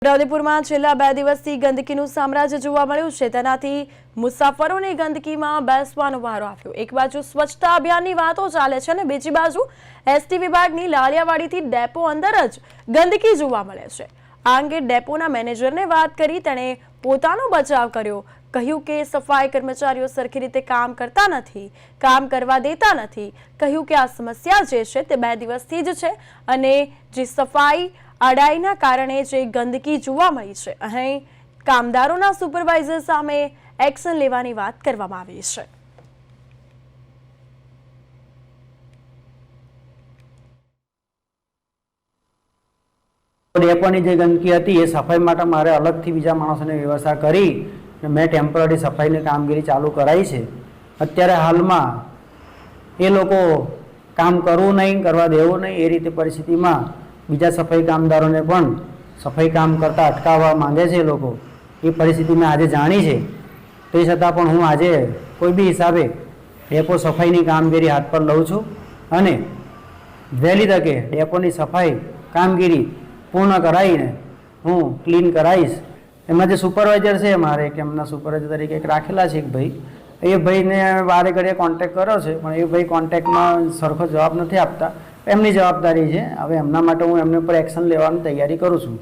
છોટાઉદેપુરમાં છેલ્લા 2 દિવસથી ગંદકીનું સામ્રાજ્ય જોવા મળ્યું છે। તેનાથી મુસાફરોને ગંદકીમાં બેસવાનો વારો આવ્યો। એક બાજુ સ્વચ્છતા અભિયાનની વાતો ચાલે છે અને બીજી બાજુ એસટી વિભાગની લાલિયાવાડીથી ડેપો અંદર જ ગંદકી જોવા મળે છે। આ અંગે ડેપોના મેનેજરને વાત કરી તેણે પોતાનો બચાવ કર્યો। કહ્યું કે સફાઈ કર્મચારીઓ સરખી રીતે કામ કરતા નથી, કામ કરવા દેતા નથી। કહ્યું કે આ સમસ્યા જે છે તે 2 દિવસથી જ છે અને જે સફાઈ અડાઈના કારણે જે ગંદકી જોવા મળી છે, અહીં કામદારોના સુપરવાઇઝર સામે એક્શન લેવાની વાત કરવામાં આવી છે। ડેપોની જે ગંદકી હતી એ સફાઈ માટે મારે અલગથી બીજા માણસોને વ્યવસ્થા કરી મેં ટેમ્પરરી સફાઈની કામગીરી ચાલુ કરાઈ છે। અત્યારે હાલમાં એ લોકો કામ કરવું નહીં, કરવા દેવું નહીં, એ રીતે પરિસ્થિતિમાં બીજા સફાઈ કામદારોને પણ સફાઈ કામ કરતા અટકાવવા માંગે છે। એ લોકો એ પરિસ્થિતિ મેં આજે જાણી છે, તે છતાં પણ હું આજે કોઈ બી હિસાબે ડેપો સફાઈની કામગીરી હાથ પર લઉં છું અને વહેલી તકે ડેપોની સફાઈ કામગીરી પૂર્ણ કરાવીને હું ક્લીન કરાવીશ। એમાં જે સુપરવાઇઝર છે મારે કે એમના સુપરવાઇઝર તરીકે એક રાખેલા છે એક ભાઈ, એ ભાઈને વારે ઘડીએ કોન્ટેક્ટ કર્યો છે પણ એ ભાઈ કોન્ટેક્ટમાં સરખો જવાબ નથી આપતા। એમની જવાબદારી છે, હવે એમના માટે હું એમને પર એક્શન લેવાની તૈયારી કરું છું।